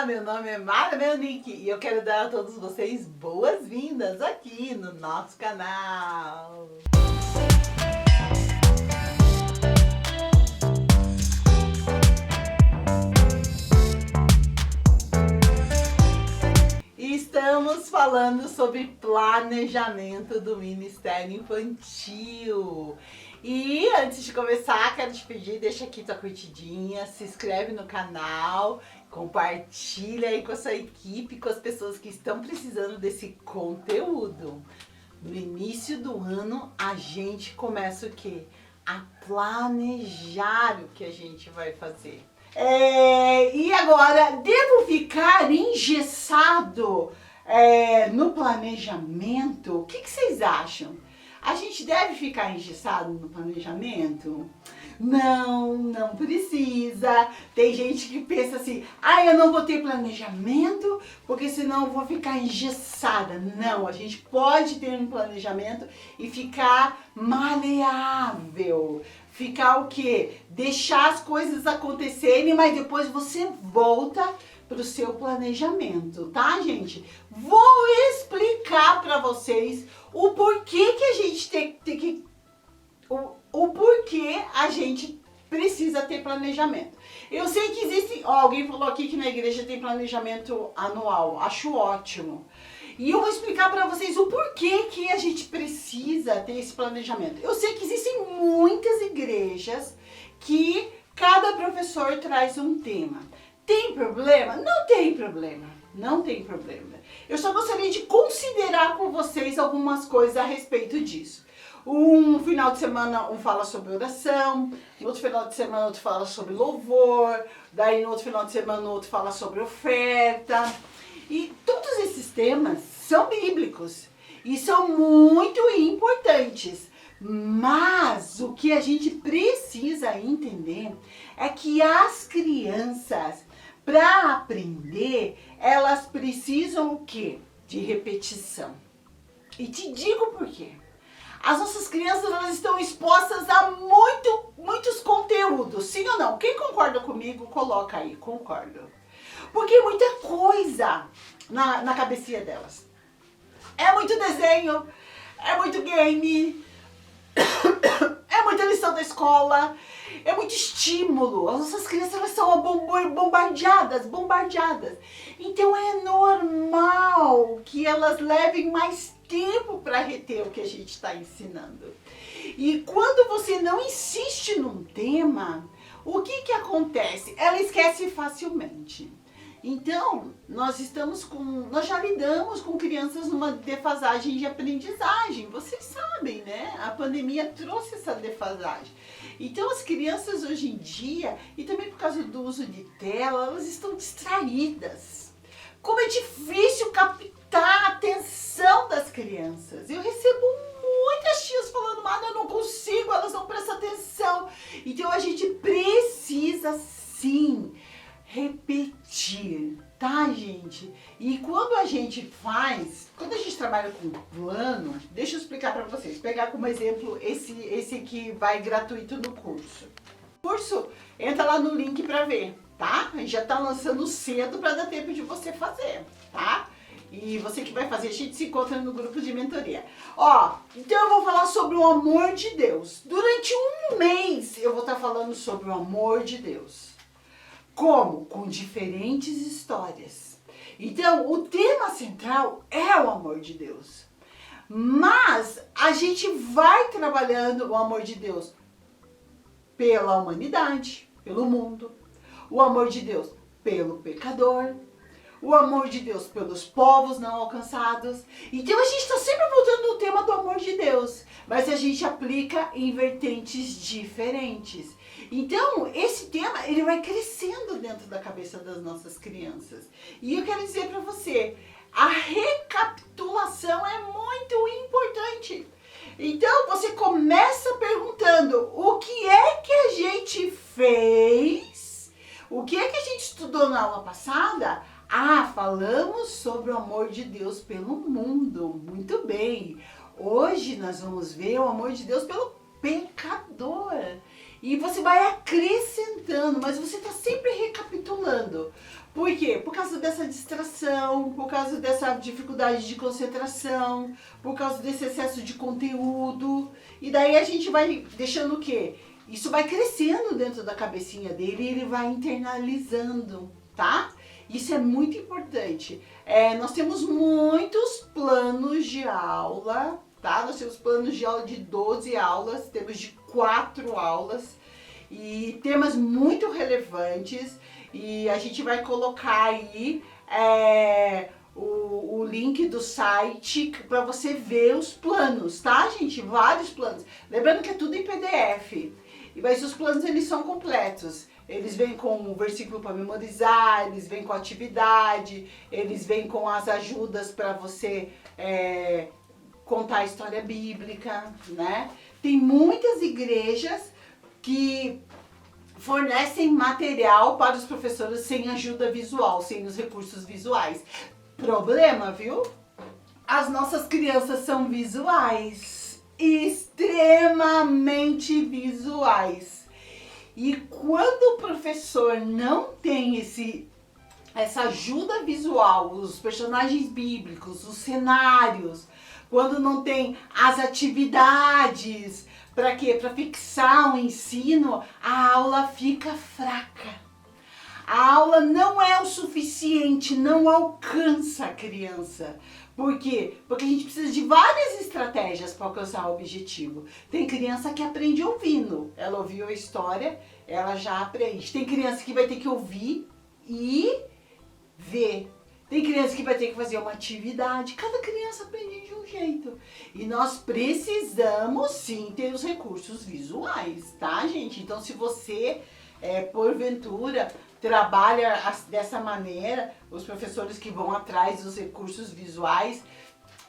Olá, meu nome é Mara Melnick e eu quero dar a todos vocês boas-vindas aqui no nosso canal. Estamos falando sobre planejamento do Ministério Infantil. E antes de começar, quero te pedir, deixa aqui tua curtidinha, se inscreve no canal, compartilha aí com a sua equipe, com as pessoas que estão precisando desse conteúdo. No início do ano, a gente começa o quê? A planejar o que a gente vai fazer. E agora, devo ficar engessado no planejamento? O que vocês acham? A gente deve ficar engessado no planejamento? Não, não precisa. Tem gente que pensa assim, eu não vou ter planejamento porque senão eu vou ficar engessada. Não, a gente pode ter um planejamento e ficar maleável. Ficar o quê? Deixar as coisas acontecerem, mas depois você volta para o seu planejamento, tá, gente? Vou explicar para vocês o porquê que a gente tem que... O porquê a gente precisa ter planejamento. Eu sei que existem... alguém falou aqui que na igreja tem planejamento anual. Acho ótimo. E eu vou explicar para vocês o porquê que a gente precisa ter esse planejamento. Eu sei que existem muitas igrejas que cada professor traz um tema. Tem problema? Não tem problema. Não tem problema. Eu só gostaria de considerar com vocês algumas coisas a respeito disso. Um final de semana um fala sobre oração, no outro final de semana outro fala sobre louvor, daí no outro final de semana outro fala sobre oferta. E todos esses temas são bíblicos e são muito importantes. Mas o que a gente precisa entender é que as crianças, para aprender, elas precisam o quê? De repetição. E te digo por quê. As nossas crianças, elas estão expostas a muitos conteúdos, sim ou não? Quem concorda comigo, coloca aí, concordo. Porque é muita coisa na cabecinha delas. É muito desenho, é muito game, é muita lição da escola, é muito estímulo. As nossas crianças, elas são bombardeadas. Então é normal que elas levem mais tempo para reter o que a gente está ensinando. E quando você não insiste num tema, o que acontece? Ela esquece facilmente. Então, nós já lidamos com crianças numa defasagem de aprendizagem. Vocês sabem, né? A pandemia trouxe essa defasagem. Então, as crianças hoje em dia, e também por causa do uso de tela, elas estão distraídas. Como é difícil captar a atenção das crianças. Eu recebo muitas tias falando, mas eu não consigo, elas não prestam atenção. Então, a gente precisa sim repetir, tá, gente? E quando a gente trabalha com plano, deixa eu explicar para vocês, pegar como exemplo esse que vai gratuito no curso. O curso, entra lá no link para ver, tá? A gente já tá lançando cedo para dar tempo de você fazer, tá? E você que vai fazer, a gente se encontra no grupo de mentoria. Então eu vou falar sobre o amor de Deus. Durante um mês eu vou estar falando sobre o amor de Deus. Como? Com diferentes histórias. Então, o tema central é o amor de Deus. Mas a gente vai trabalhando o amor de Deus pela humanidade, pelo mundo. O amor de Deus pelo pecador. O amor de Deus pelos povos não alcançados. Então a gente está sempre voltando no tema do amor de Deus, mas a gente aplica em vertentes diferentes. Então esse tema, ele vai crescendo dentro da cabeça das nossas crianças. E eu quero dizer para você, a recapitulação é muito importante. Então você começa perguntando, o que é que a gente fez? O que é que a gente estudou na aula passada? Falamos sobre o amor de Deus pelo mundo. Muito bem. Hoje nós vamos ver o amor de Deus pelo pecador. E você vai acrescentando, mas você está sempre recapitulando. Por quê? Por causa dessa distração, por causa dessa dificuldade de concentração, por causa desse excesso de conteúdo. E daí a gente vai deixando o quê? Isso vai crescendo dentro da cabecinha dele e ele vai internalizando, tá? Isso é muito importante. Nós temos muitos planos de aula, tá? Nós temos planos de aula de 12 aulas, temos de 4 aulas e temas muito relevantes. E a gente vai colocar aí o link do site para você ver os planos, tá, gente? Vários planos. Lembrando que é tudo em PDF. Mas os planos, eles são completos. Eles vêm com um versículo para memorizar, eles vêm com atividade, eles vêm com as ajudas para você contar a história bíblica, né? Tem muitas igrejas que fornecem material para os professores sem ajuda visual, sem os recursos visuais. Problema, viu? As nossas crianças são visuais, extremamente visuais. E quando o professor não tem essa ajuda visual, os personagens bíblicos, os cenários, quando não tem as atividades, para quê? Para fixar o ensino, a aula fica fraca. A aula não é o suficiente, não alcança a criança. Por quê? Porque a gente precisa de várias estratégias para alcançar o objetivo. Tem criança que aprende ouvindo. Ela ouviu a história, ela já aprende. Tem criança que vai ter que ouvir e ver. Tem criança que vai ter que fazer uma atividade. Cada criança aprende de um jeito. E nós precisamos sim ter os recursos visuais, tá, gente? Então, se você, porventura, trabalha dessa maneira, os professores que vão atrás dos recursos visuais,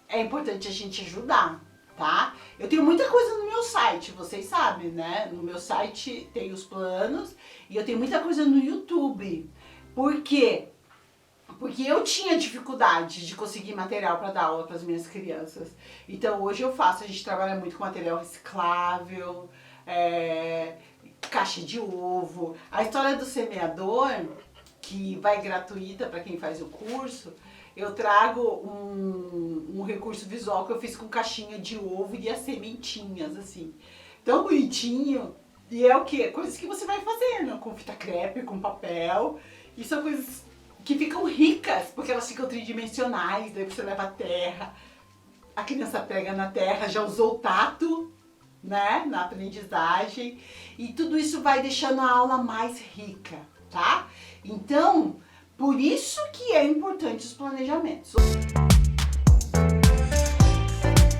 é importante a gente ajudar, tá? Eu tenho muita coisa no meu site, vocês sabem, né? No meu site tem os planos e eu tenho muita coisa no YouTube. Por quê? Porque eu tinha dificuldade de conseguir material para dar aula para as minhas crianças. Então hoje eu faço, a gente trabalha muito com material reciclável, caixa de ovo. A história do semeador, que vai gratuita para quem faz o curso, eu trago um recurso visual que eu fiz com caixinha de ovo e as sementinhas, assim. Tão bonitinho. E é o quê? Coisas que você vai fazendo, com fita crepe, com papel. E são coisas que ficam ricas, porque elas ficam tridimensionais, daí você leva a terra, a criança pega na terra, já usou o tato, né, na aprendizagem, e tudo isso vai deixando a aula mais rica, tá? Então, por isso que é importante os planejamentos.